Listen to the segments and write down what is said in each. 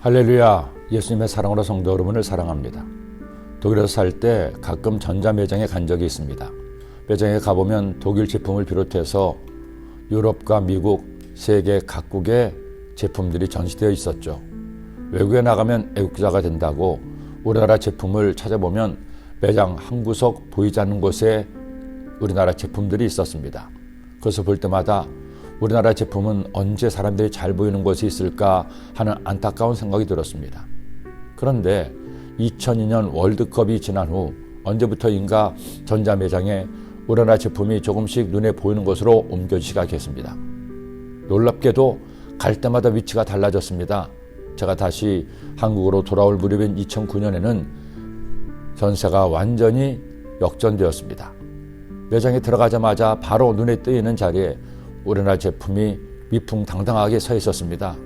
할렐루야, 예수님의 사랑으로 성도 여러분을 사랑합니다. 독일에서 살 때 가끔 전자 매장에 간 적이 있습니다. 매장에 가보면 독일 제품을 비롯해서 유럽과 미국, 세계 각국의 제품들이 전시되어 있었죠. 외국에 나가면 애국자가 된다고 우리나라 제품을 찾아보면 매장 한 구석 보이지 않는 곳에 우리나라 제품들이 있었습니다. 그래서 볼 때마다 우리나라 제품은 언제 사람들이 잘 보이는 곳에 있을까 하는 안타까운 생각이 들었습니다. 그런데 2002년 월드컵이 지난 후 언제부터인가 전자 매장에 우리나라 제품이 조금씩 눈에 보이는 곳으로 옮겨지기 시작했습니다. 놀랍게도 갈 때마다 위치가 달라졌습니다. 제가 다시 한국으로 돌아올 무렵인 2009년에는 전세가 완전히 역전되었습니다. 매장에 들어가자마자 바로 눈에 띄는 자리에 우리나라 제품이 위풍당당하게 서 있었습니다.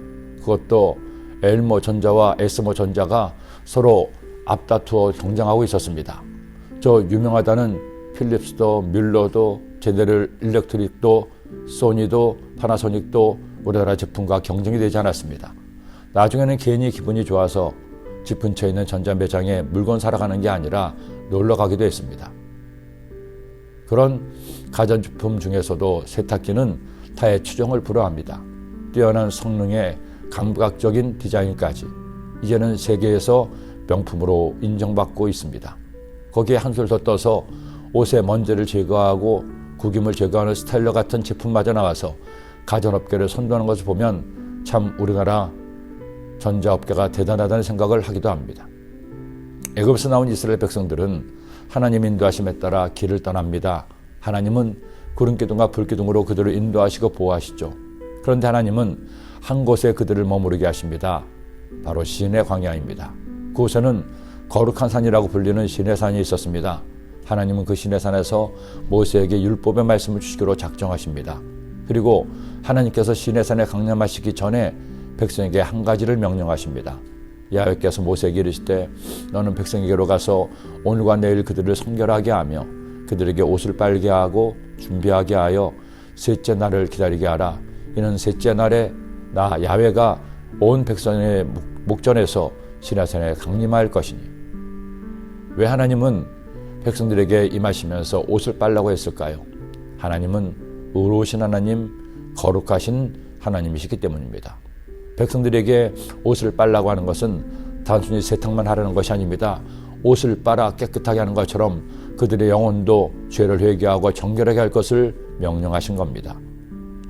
그것도 엘모전자와 에스모전자가 서로 앞다투어 경쟁하고 있었습니다. 저 유명하다는 필립스도 뮬러도 제네럴 일렉트릭도 소니도 파나소닉도 우리나라 제품과 경쟁이 되지 않았습니다. 나중에는 괜히 기분이 좋아서 집 근처에 있는 전자 매장에 물건 사러 가는 게 아니라 놀러 가기도 했습니다. 그런 가전제품 중에서도 세탁기는 타의 추종을 불허합니다. 뛰어난 성능에 감각적인 디자인까지 이제는 세계에서 명품으로 인정받고 있습니다. 거기에 한술 더 떠서 옷의 먼지를 제거하고 구김을 제거하는 스타일러 같은 제품마저 나와서 가전업계를 선도하는 것을 보면 참 우리나라 전자업계가 대단하다는 생각을 하기도 합니다. 애굽에서 나온 이스라엘 백성들은 하나님 인도하심에 따라 길을 떠납니다. 하나님은 구름기둥과 불기둥으로 그들을 인도하시고 보호하시죠. 그런데 하나님은 한 곳에 그들을 머무르게 하십니다. 바로 시내 광야입니다. 그곳에는 거룩한 산이라고 불리는 시내산이 있었습니다. 하나님은 그 시내산에서 모세에게 율법의 말씀을 주시기로 작정하십니다. 그리고 하나님께서 시내산에 강림하시기 전에 백성에게 한 가지를 명령하십니다. 야훼께서 모세에게 이르시되 너는 백성에게로 가서 오늘과 내일 그들을 성결하게 하며 그들에게 옷을 빨게 하고 준비하게 하여 셋째 날을 기다리게 하라. 이는 셋째 날에 나 야훼가 온 백성의 목전에서 시내산에 강림할 것이니. 왜 하나님은 백성들에게 임하시면서 옷을 빨라고 했을까요? 하나님은 의로우신 하나님, 거룩하신 하나님이시기 때문입니다. 백성들에게 옷을 빨라고 하는 것은 단순히 세탁만 하라는 것이 아닙니다. 옷을 빨아 깨끗하게 하는 것처럼 그들의 영혼도 죄를 회개하고 정결하게 할 것을 명령하신 겁니다.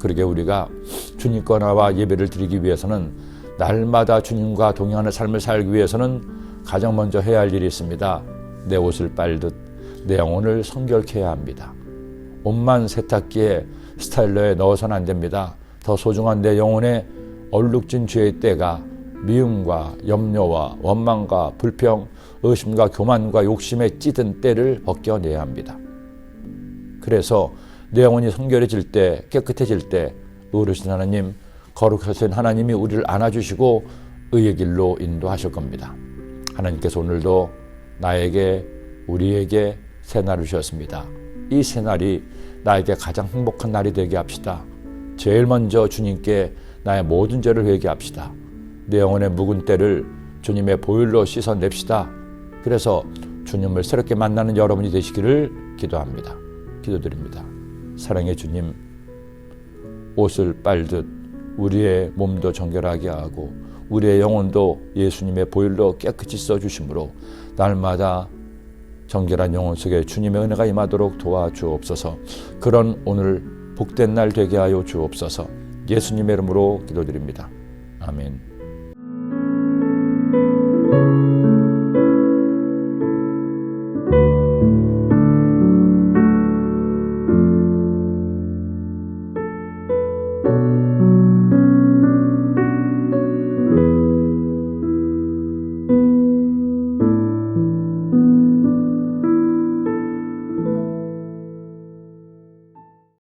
그러게 우리가 주님과 나와 예배를 드리기 위해서는 날마다 주님과 동행하는 삶을 살기 위해서는 가장 먼저 해야 할 일이 있습니다. 내 옷을 빨듯 내 영혼을 성결케 해야 합니다. 옷만 세탁기에 스타일러에 넣어서는 안 됩니다. 더 소중한 내 영혼에 얼룩진 죄의 때가 미움과 염려와 원망과 불평, 의심과 교만과 욕심에 찌든 때를 벗겨내야 합니다. 그래서 내 영혼이 성결해질 때, 깨끗해질 때 의로우신 하나님, 거룩하신 하나님이 우리를 안아주시고 의의 길로 인도하실 겁니다. 하나님께서 오늘도 나에게, 우리에게 새날을 주셨습니다. 이 새날이 나에게 가장 행복한 날이 되게 합시다. 제일 먼저 주님께 나의 모든 죄를 회개합시다. 내 영혼의 묵은 때를 주님의 보혈로 씻어냅시다. 그래서 주님을 새롭게 만나는 여러분이 되시기를 기도합니다. 기도드립니다. 사랑의 주님, 옷을 빨듯 우리의 몸도 정결하게 하고 우리의 영혼도 예수님의 보혈로 깨끗이 씻어주심으로 날마다 정결한 영혼 속에 주님의 은혜가 임하도록 도와주옵소서. 그런 오늘 복된 날 되게 하여 주옵소서. 예수님의 이름으로 기도드립니다. 아멘.